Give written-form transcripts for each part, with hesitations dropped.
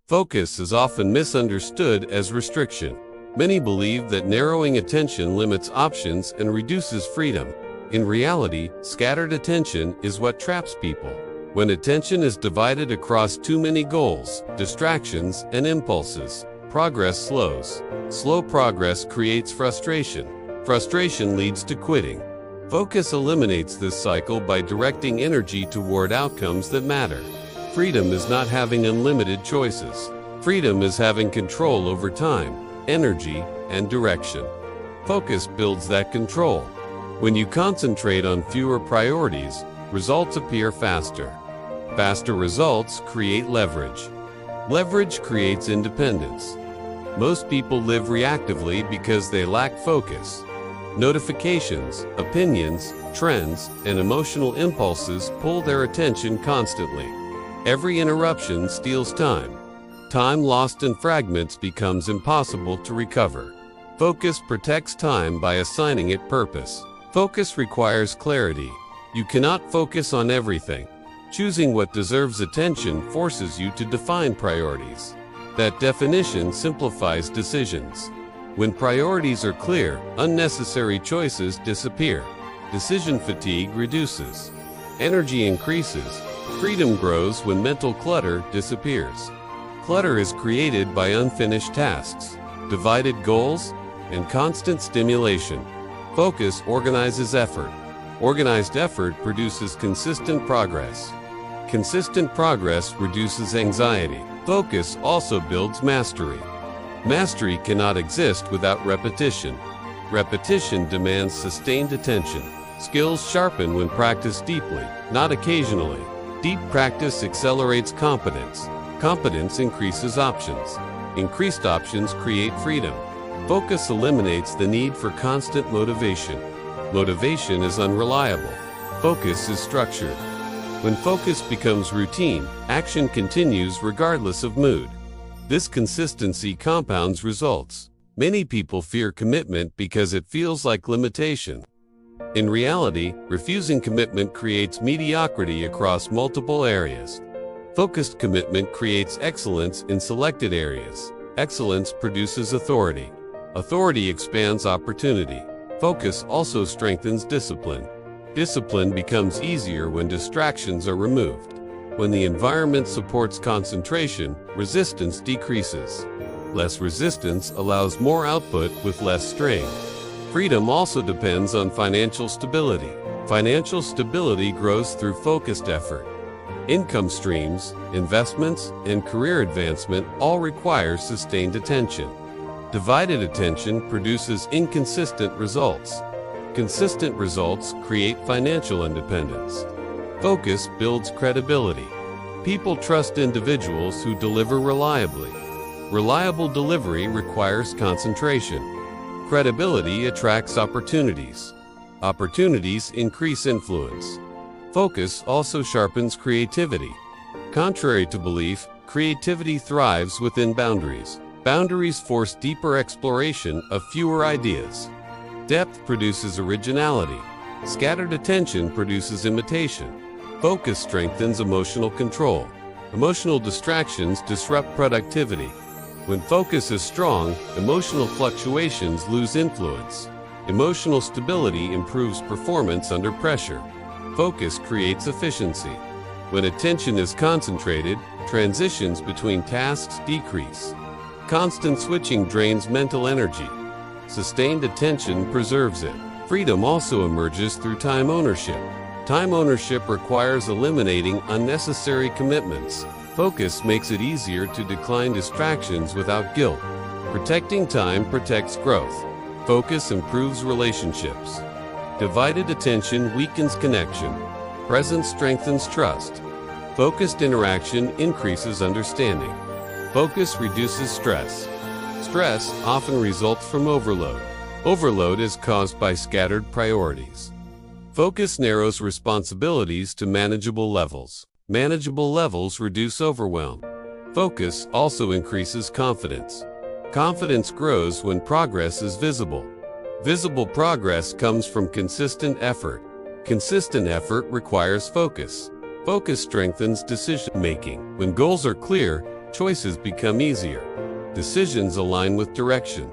Focus is often misunderstood as restriction. Many believe that narrowing attention limits options and reduces freedom. In reality, scattered attention is what traps people. When attention is divided across too many goals, distractions, and impulses, progress slows. Slow progress creates frustration. Frustration leads to quitting. Focus eliminates this cycle by directing energy toward outcomes that matter. Freedom is not having unlimited choices. Freedom is having control over time, energy, and direction. Focus builds that control. When you concentrate on fewer priorities, results appear faster. Faster results create leverage. Leverage creates independence. Most people live reactively because they lack focus. Notifications, opinions, trends, and emotional impulses pull their attention constantly. Every interruption steals time. Time lost in fragments becomes impossible to recover. Focus protects time by assigning it purpose. Focus requires clarity. You cannot focus on everything. Choosing what deserves attention forces you to define priorities. That definition simplifies decisions. When priorities are clear, unnecessary choices disappear. Decision fatigue reduces. Energy increases. Freedom grows when mental clutter disappears. Clutter is created by unfinished tasks, divided goals, and constant stimulation. Focus organizes effort. Organized effort produces consistent progress. Consistent progress reduces anxiety. Focus also builds mastery. Mastery cannot exist without repetition. Repetition demands sustained attention. Skills sharpen when practiced deeply, not occasionally. Deep practice accelerates competence. Competence increases options. Increased options create freedom. Focus eliminates the need for constant motivation. Motivation is unreliable. Focus is structured. When focus becomes routine, action continues regardless of mood. This consistency compounds results. Many people fear commitment because it feels like limitation. In reality, refusing commitment creates mediocrity across multiple areas. Focused commitment creates excellence in selected areas. Excellence produces authority. Authority expands opportunity. Focus also strengthens discipline. Discipline becomes easier when distractions are removed. When the environment supports concentration, resistance decreases. Less resistance allows more output with less strain. Freedom also depends on financial stability. Financial stability grows through focused effort. Income streams, investments, and career advancement all require sustained attention. Divided attention produces inconsistent results. Consistent results create financial independence. Focus builds credibility. People trust individuals who deliver reliably. Reliable delivery requires concentration. Credibility attracts opportunities. Opportunities increase influence. Focus also sharpens creativity. Contrary to belief, creativity thrives within boundaries. Boundaries force deeper exploration of fewer ideas. Depth produces originality. Scattered attention produces imitation. Focus strengthens emotional control. Emotional distractions disrupt productivity. When focus is strong, emotional fluctuations lose influence. Emotional stability improves performance under pressure. Focus creates efficiency. When attention is concentrated, transitions between tasks decrease. Constant switching drains mental energy. Sustained attention preserves it. Freedom also emerges through time ownership. Time ownership requires eliminating unnecessary commitments. Focus makes it easier to decline distractions without guilt. Protecting time protects growth. Focus improves relationships. Divided attention weakens connection. Presence strengthens trust. Focused interaction increases understanding. Focus reduces stress. Stress often results from overload. Overload is caused by scattered priorities. Focus narrows responsibilities to manageable levels. Manageable levels reduce overwhelm. Focus also increases confidence. Confidence grows when progress is visible. Visible progress comes from consistent effort. Consistent effort requires focus. Focus strengthens decision-making. When goals are clear, Choices become easier. Decisions align with direction.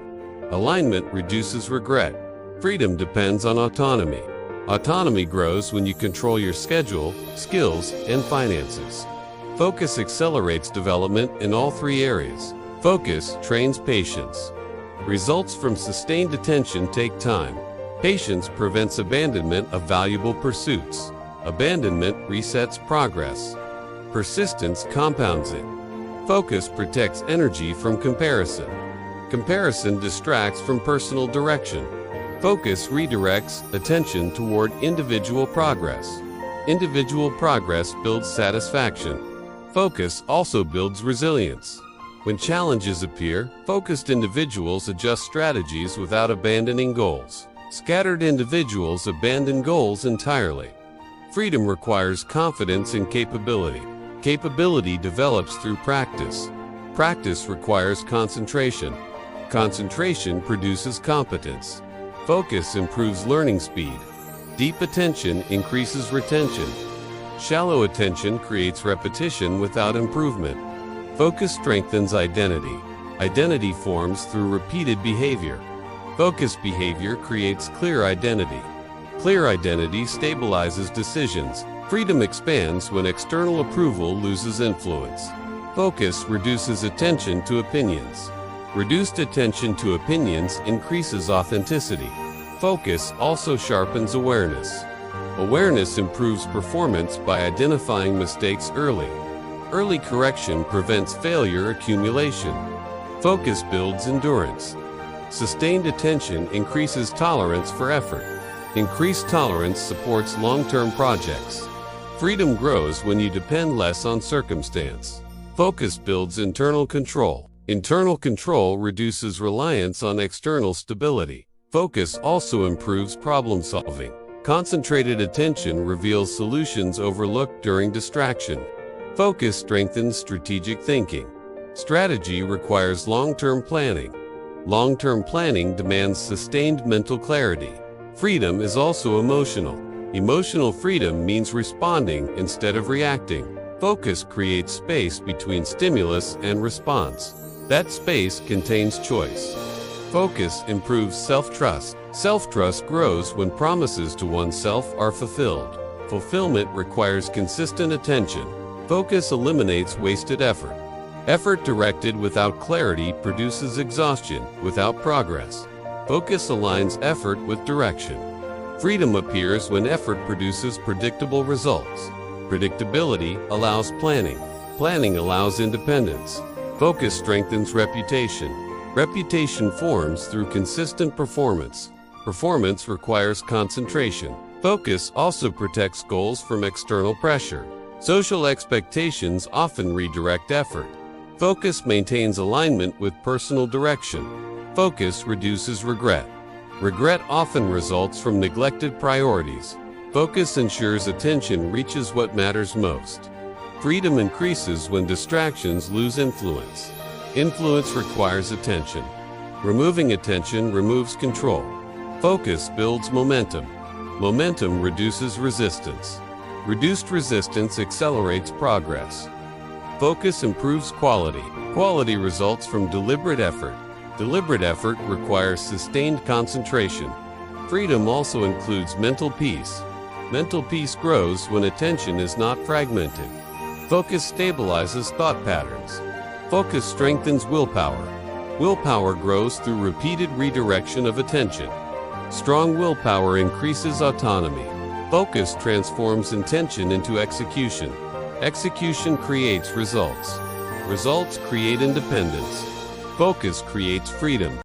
Alignment reduces regret. Freedom depends on autonomy. Autonomy grows when you control your schedule, skills, and finances. Focus accelerates development in all three areas. Focus trains patience. Results from sustained attention take time. Patience prevents abandonment of valuable pursuits. Abandonment resets progress. Persistence compounds it. Focus protects energy from comparison. Comparison distracts from personal direction. Focus redirects attention toward individual progress. Individual progress builds satisfaction. Focus also builds resilience. When challenges appear, focused individuals adjust strategies without abandoning goals. Scattered individuals abandon goals entirely. Freedom requires confidence in capability. Capability develops through practice. Practice requires concentration. Concentration produces competence. Focus improves learning speed. Deep attention increases retention. Shallow attention creates repetition without improvement. Focus strengthens identity. Identity forms through repeated behavior. Focused behavior creates clear identity. Clear identity stabilizes decisions. Freedom expands when external approval loses influence. Focus reduces attention to opinions. Reduced attention to opinions increases authenticity. Focus also sharpens awareness. Awareness improves performance by identifying mistakes early. Early correction prevents failure accumulation. Focus builds endurance. Sustained attention increases tolerance for effort. Increased tolerance supports long-term projects. Freedom grows when you depend less on circumstance. Focus builds internal control. Internal control reduces reliance on external stability. Focus also improves problem solving. Concentrated attention reveals solutions overlooked during distraction. Focus strengthens strategic thinking. Strategy requires long-term planning. Long-term planning demands sustained mental clarity. Freedom is also emotional. Emotional freedom means responding instead of reacting. Focus creates space between stimulus and response. That space contains choice. Focus improves self-trust. Self-trust grows when promises to oneself are fulfilled. Fulfillment requires consistent attention. Focus eliminates wasted effort. Effort directed without clarity produces exhaustion without progress. Focus aligns effort with direction. Freedom appears when effort produces predictable results. Predictability allows planning. Planning allows independence. Focus strengthens reputation. Reputation forms through consistent performance. Performance requires concentration. Focus also protects goals from external pressure. Social expectations often redirect effort. Focus maintains alignment with personal direction. Focus reduces regret. Regret often results from neglected priorities. Focus ensures attention reaches what matters most. Freedom increases when distractions lose influence. Influence requires attention. Removing attention removes control. Focus builds momentum. Momentum reduces resistance. Reduced resistance accelerates progress. Focus improves quality. Quality results from deliberate effort. Deliberate effort requires sustained concentration. Freedom also includes mental peace. Mental peace grows when attention is not fragmented. Focus stabilizes thought patterns. Focus strengthens willpower. Willpower grows through repeated redirection of attention. Strong willpower increases autonomy. Focus transforms intention into execution. Execution creates results. Results create independence. Focus creates freedom.